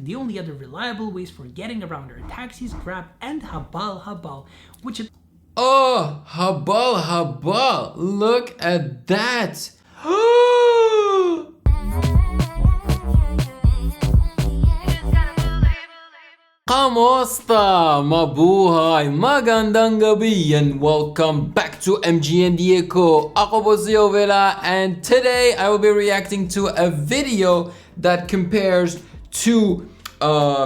The only other reliable ways for getting around are taxis, Grab, and habal, which is... Oh, habal, look at that. Kamusta? Mabuhay! Magandang gabi and welcome back to MGND Echo. Ako po si Ovela and today I will be reacting to a video that compares two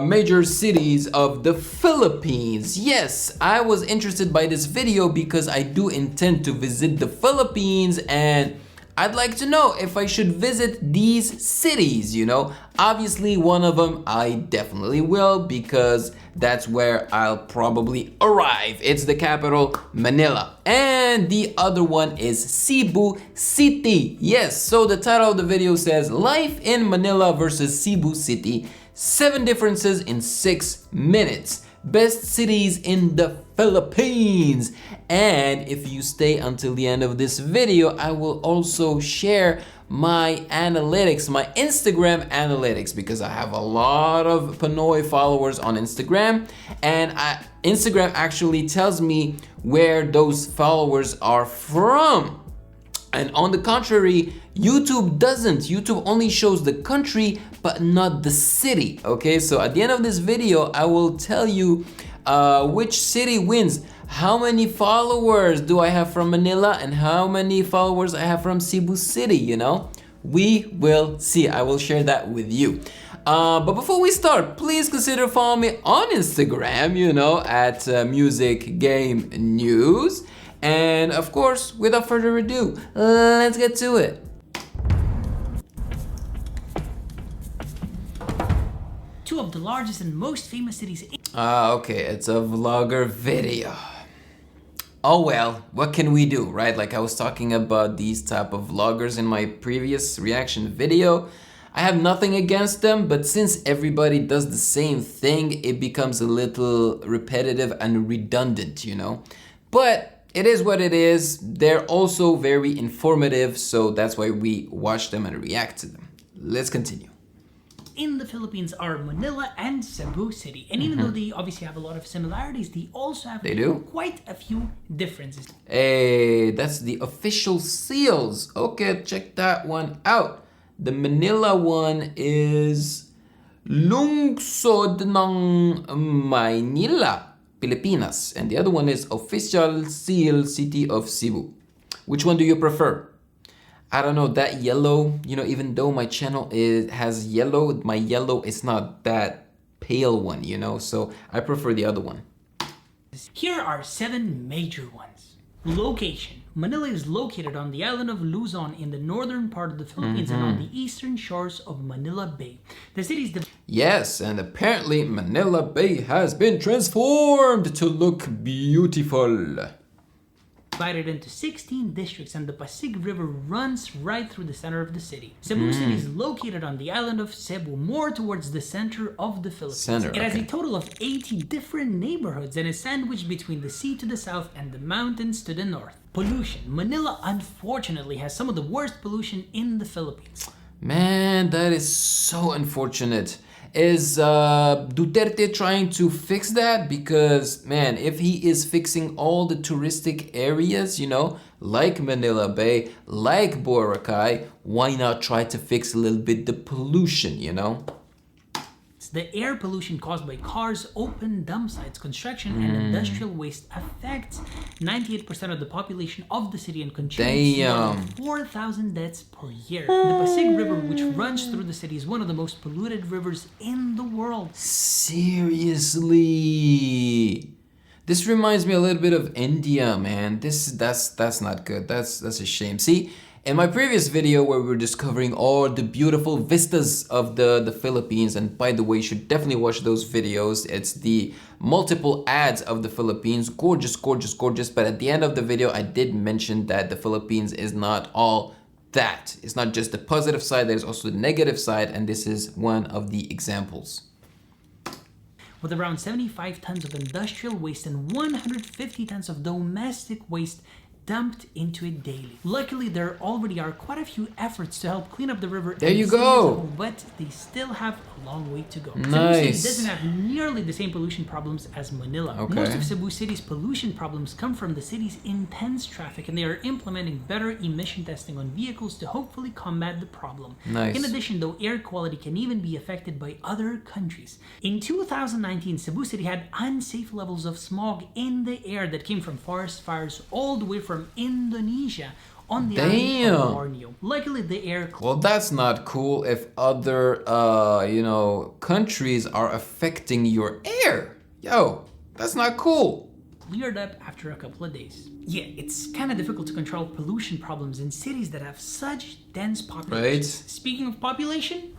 major cities of the Philippines. Yes, I was interested by this video because I do intend to visit the Philippines and I'd like to know if I should visit these cities, you know. Obviously, one of them I definitely will because that's where I'll probably arrive. It's the capital, Manila. And the other one is Cebu City. Yes, so the title of the video says, Life in Manila versus Cebu City, 7 differences in 6 minutes. Best cities in the Philippines. And if you stay until the end of this video, I will also share my analytics, my Instagram analytics, because I have a lot of Pinoy followers on Instagram, and Instagram actually tells me where those followers are from. And on the contrary, YouTube doesn't. YouTube only shows the country, but not the city, okay? So at the end of this video, I will tell you which city wins. How many followers do I have from Manila and how many followers I have from Cebu City, you know? We will see. I will share that with you. But before we start, please consider following me on Instagram, you know, at Music Game News. And of course, without further ado, let's get to it. Two of the largest and most famous cities in... Okay, it's a vlogger video. Oh well, what can we do, right? Like I was talking about these type of vloggers in my previous reaction video. I have nothing against them, but since everybody does the same thing, it becomes a little repetitive and redundant, you know? But it is what it is. They're also very informative, so that's why we watch them and react to them. Let's continue. In the Philippines are Manila and Cebu City. And even though they obviously have a lot of similarities, they also have quite a few differences. Hey, that's the official seals. Okay, check that one out. The Manila one is Lungsod ng Maynila, Pilipinas. And the other one is Official Seal City of Cebu. Which one do you prefer? I don't know, that yellow, you know, even though my channel has yellow, my yellow is not that pale one, you know, so I prefer the other one. Here are 7 major ones. Location. Manila is located on the island of Luzon in the northern part of the Philippines and on the eastern shores of Manila Bay. The city is Yes, and apparently Manila Bay has been transformed to look beautiful. Divided into 16 districts, and the Pasig River runs right through the center of the city. Cebu City is located on the island of Cebu, more towards the center of the Philippines. It has a total of 80 different neighborhoods and is sandwiched between the sea to the south and the mountains to the north. Pollution. Manila, unfortunately, has some of the worst pollution in the Philippines. Man, that is so unfortunate. Is Duterte trying to fix that? Because, man, if he is fixing all the touristic areas, you know, like Manila Bay, like Boracay, why not try to fix a little bit the pollution, you know? The air pollution caused by cars, open dump sites, construction, and industrial waste affects 98% of the population of the city and contributes to more than 4,000 deaths per year. The Pasig River, which runs through the city, is one of the most polluted rivers in the world. Seriously? This reminds me a little bit of India, man. That's not good. That's a shame. See? In my previous video where we were discovering all the beautiful vistas of the Philippines, and by the way, you should definitely watch those videos. It's the multiple ads of the Philippines. Gorgeous, gorgeous, gorgeous. But at the end of the video, I did mention that the Philippines is not all that. It's not just the positive side, there's also the negative side, and this is one of the examples. With around 75 tons of industrial waste and 150 tons of domestic waste dumped into it daily. Luckily, there already are quite a few efforts to help clean up the river. There you go. But they still have a long way to go. Nice. Cebu City doesn't have nearly the same pollution problems as Manila. Okay. Most of Cebu City's pollution problems come from the city's intense traffic, and they are implementing better emission testing on vehicles to hopefully combat the problem. Nice. In addition, though, air quality can even be affected by other countries. In 2019, Cebu City had unsafe levels of smog in the air that came from forest fires all the way from Indonesia on the island of Borneo. Luckily, the air... Well, that's not cool if other, countries are affecting your air. Yo, that's not cool. Cleared up after a couple of days. Yeah, it's kind of difficult to control pollution problems in cities that have such dense populations. Right. Speaking of population,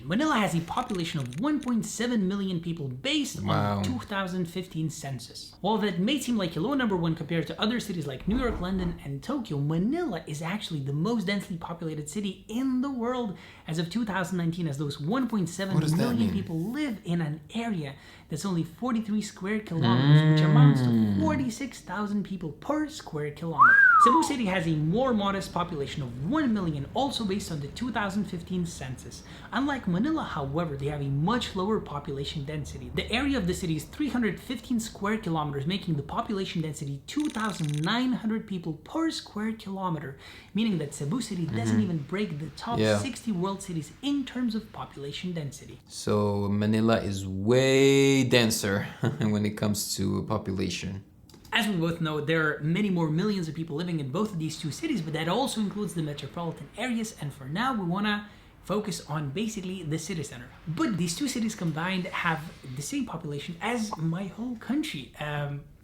Manila has a population of 1.7 million people based on the 2015 census. While that may seem like a low number when compared to other cities like New York, London, and Tokyo, Manila is actually the most densely populated city in the world as of 2019, as those 1.7 million people live in an area that's only 43 square kilometers, which amounts to 46,000 people per square kilometer. Cebu City has a more modest population of 1 million, also based on the 2015 census. Unlike Manila, however, they have a much lower population density. The area of the city is 315 square kilometers, making the population density 2,900 people per square kilometer, meaning that Cebu City doesn't even break the top 60 world cities in terms of population density. So Manila is way denser when it comes to population. As we both know, there are many more millions of people living in both of these two cities, but that also includes the metropolitan areas, and for now we want to focus on basically the city center. But these two cities combined have the same population as my whole country.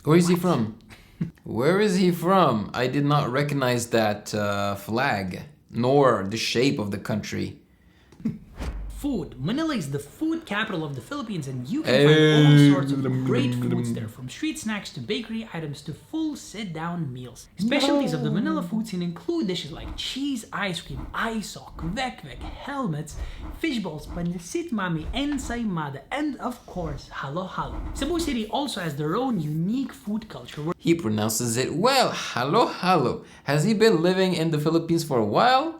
Where is he from? Where is he from? I did not recognize that flag, nor the shape of the country. Food. Manila is the food capital of the Philippines, and you can find all sorts of great foods there, from street snacks to bakery items to full sit-down meals. Specialties of the Manila food scene include dishes like cheese ice cream, isok, vek-vek, helmets, fish balls, pansit mami, ensaymada, and of course, halo-halo. Cebu City also has their own unique food culture. He pronounces it well, halo-halo. Has he been living in the Philippines for a while?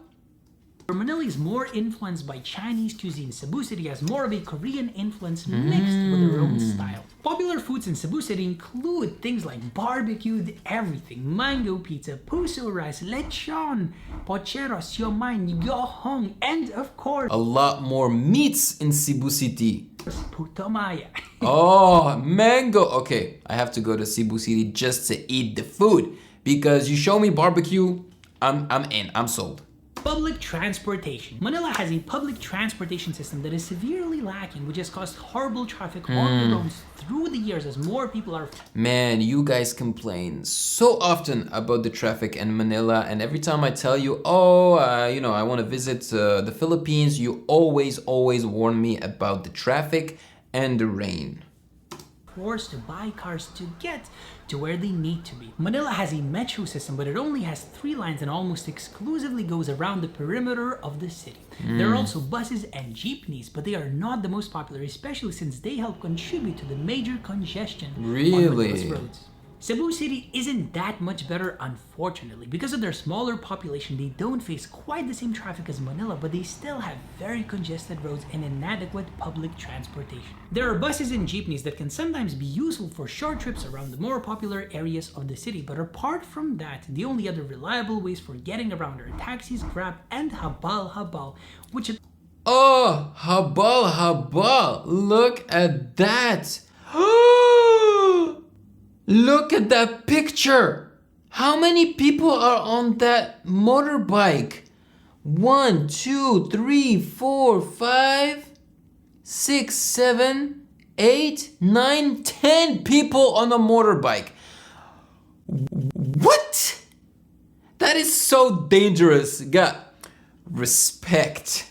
Manila is more influenced by Chinese cuisine. Cebu City has more of a Korean influence mixed with their own style. Popular foods in Cebu City include things like barbecued everything, mango pizza, puso rice, lechon, pochero, siomai, nigohong, and of course, a lot more meats in Cebu City. Puto maya. Oh, mango. Okay, I have to go to Cebu City just to eat the food, because you show me barbecue, I'm in, I'm sold. Public transportation. Manila has a public transportation system that is severely lacking, which has caused horrible traffic on the roads through the years as more people are... Man, you guys complain so often about the traffic in Manila, and every time I tell you, I want to visit the Philippines, you always warn me about the traffic and the rain. Forced to buy cars to get to where they need to be. Manila has a metro system, but it only has 3 lines and almost exclusively goes around the perimeter of the city. There are also buses and jeepneys, but they are not the most popular, especially since they help contribute to the major congestion on Manila's roads. Cebu City isn't that much better, unfortunately. Because of their smaller population, they don't face quite the same traffic as Manila, but they still have very congested roads and inadequate public transportation. There are buses and jeepneys that can sometimes be useful for short trips around the more popular areas of the city, but apart from that, the only other reliable ways for getting around are taxis, Grab, and habal, which... Oh, habal, look at that! Look at that picture! How many people are on that motorbike? 1, 2, 3, 4, 5, 6, 7, 8, 9, 10 people on a motorbike. What? That is so dangerous. God, respect.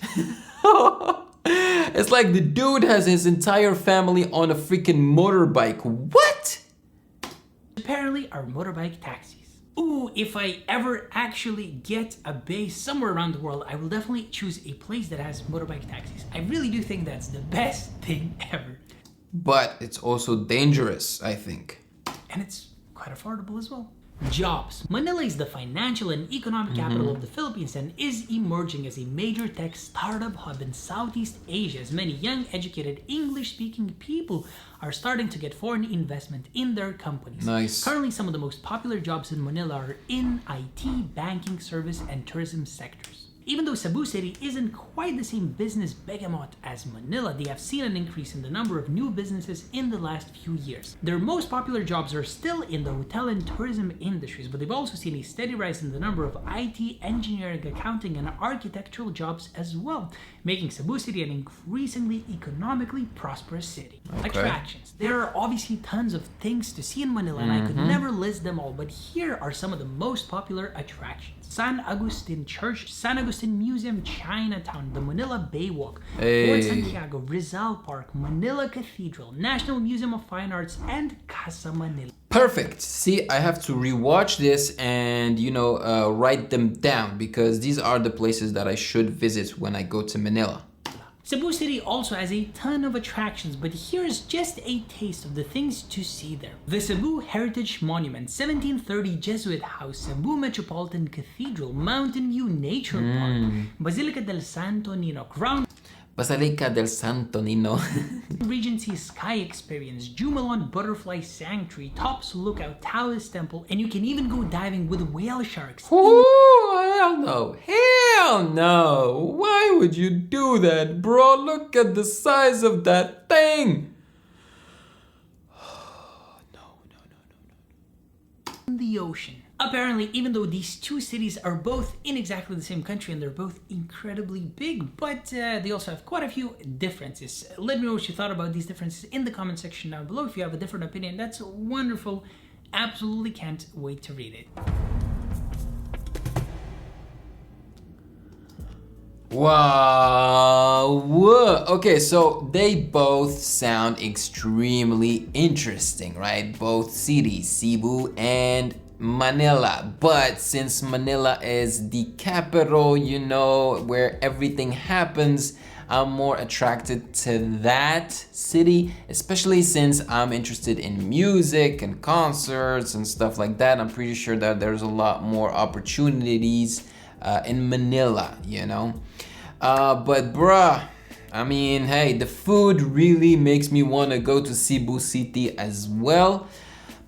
It's like the dude has his entire family on a freaking motorbike. What? Apparently are motorbike taxis. Ooh, if I ever actually get a base somewhere around the world, I will definitely choose a place that has motorbike taxis. I really do think that's the best thing ever. But it's also dangerous, I think. And it's quite affordable as well. Jobs. Manila is the financial and economic capital of the Philippines and is emerging as a major tech startup hub in Southeast Asia, as many young, educated, English-speaking people are starting to get foreign investment in their companies. Nice. Currently, some of the most popular jobs in Manila are in IT, banking, service, and tourism sectors. Even though Cebu City isn't quite the same business behemoth as Manila, they have seen an increase in the number of new businesses in the last few years. Their most popular jobs are still in the hotel and tourism industries, but they've also seen a steady rise in the number of IT, engineering, accounting, and architectural jobs as well, making Cebu City an increasingly economically prosperous city. Okay. Attractions. There are obviously tons of things to see in Manila, and I could never list them all, but here are some of the most popular attractions. San Agustin Church, San Agustin Museum, Chinatown, the Manila Baywalk, Fort Santiago, Rizal Park, Manila Cathedral, National Museum of Fine Arts, and Casa Manila. Perfect. See, I have to rewatch this and, write them down because these are the places that I should visit when I go to Manila. Cebu City also has a ton of attractions, but here's just a taste of the things to see there. The Cebu Heritage Monument, 1730 Jesuit House, Cebu Metropolitan Cathedral, Mountain View Nature Park, Basilica del Santo Nino, Crown Basilica del Santo Nino. Regency Sky Experience, Jumalon Butterfly Sanctuary, Tops Lookout, Taoist Temple, and you can even go diving with whale sharks. Oh, hell no. Hell no. Why would you do that, bro? Look at the size of that thing. In the ocean. Apparently, even though these two cities are both in exactly the same country and they're both incredibly big, but they also have quite a few differences. Let me know what you thought about these differences in the comment section down below. If you have a different opinion, that's wonderful. Absolutely can't wait to read it. Wow. Okay, so they both sound extremely interesting, right? Both cities, Cebu and Manila. But since Manila is the capital, where everything happens, I'm more attracted to that city, especially since I'm interested in music and concerts and stuff like that. I'm pretty sure that there's a lot more opportunities in Manila, but bruh, I mean, hey, the food really makes me want to go to Cebu City as well.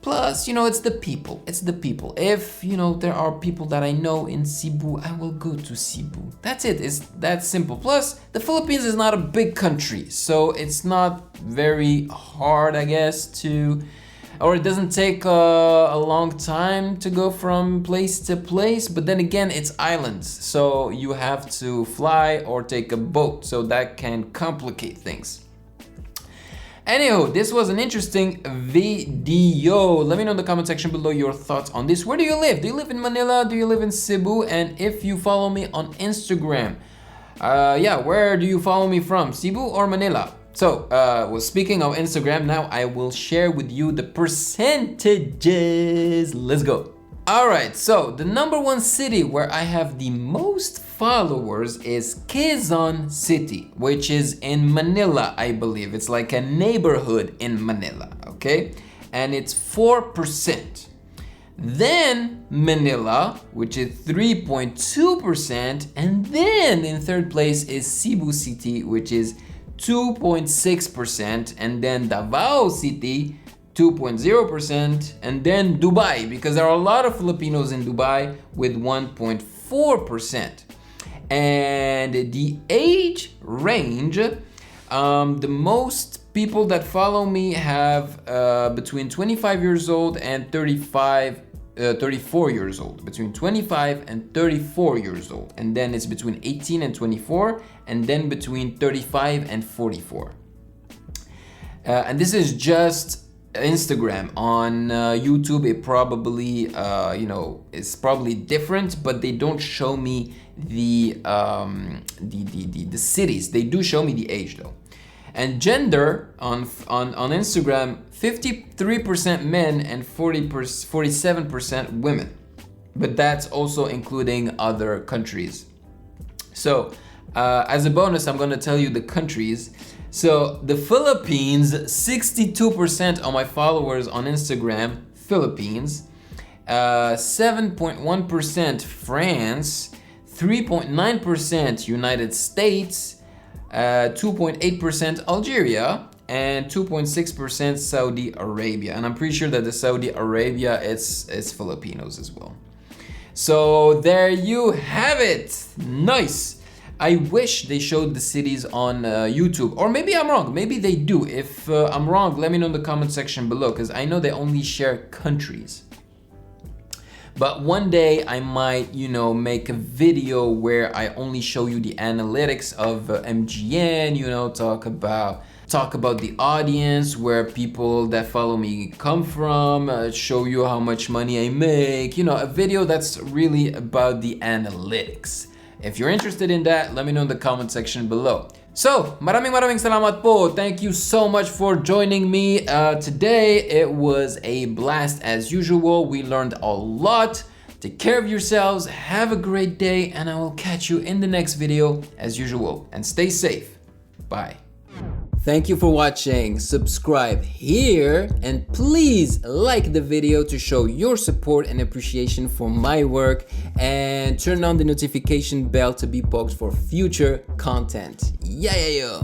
Plus, it's the people. It's the people. If, there are people that I know in Cebu, I will go to Cebu. That's it. It's that simple. Plus, the Philippines is not a big country, so it's not very hard, I guess, or it doesn't take a long time to go from place to place. But then again, it's islands, so you have to fly or take a boat, so that can complicate things. Anywho, this was an interesting video. Let me know in the comment section below your thoughts on this. Where do you live? Do you live in Manila? Do you live in Cebu? And if you follow me on Instagram, where do you follow me from? Cebu or Manila? So, speaking of Instagram, now I will share with you the percentages. Let's go. Alright, so the #1 city where I have the most followers is Quezon City, which is in Manila, I believe. It's like a neighborhood in Manila, okay? And it's 4%. Then Manila, which is 3.2%. And then in third place is Cebu City, which is 2.6%. And then Davao City, 2.0%, and then Dubai, because there are a lot of Filipinos in Dubai, with 1.4%. And the age range, the most people that follow me have between 25 years old and 34 years old, between 25 and 34 years old, and then it's between 18 and 24, and then between 35 and 44. And this is just Instagram. On YouTube, it probably it's probably different, but they don't show me the cities. They do show me the age though. And gender on Instagram, 53% men and 47% women, but that's also including other countries. So as a bonus, I'm gonna tell you the countries. So the Philippines, 62% of my followers on Instagram, Philippines. 7.1% France, 3.9% United States, 2.8% Algeria, and 2.6% Saudi Arabia. And I'm pretty sure that the Saudi Arabia it's Filipinos as well. So there you have it. Nice. I wish they showed the cities on YouTube, or maybe I'm wrong. Maybe they do. If I'm wrong, let me know in the comment section below, because I know they only share countries. But one day I might, you know, make a video where I only show you the analytics of MGN, you know, talk about the audience, where people that follow me come from, show you how much money I make, you know, a video that's really about the analytics. If you're interested in that, let me know in the comment section below. So, maraming salamat po. Thank you so much for joining me today. It was a blast as usual. We learned a lot. Take care of yourselves, have a great day, and I will catch you in the next video as usual. And stay safe. Bye. Thank you for watching. Subscribe here and please like the video to show your support and appreciation for my work, and turn on the notification bell to be poked for future content. Yeah.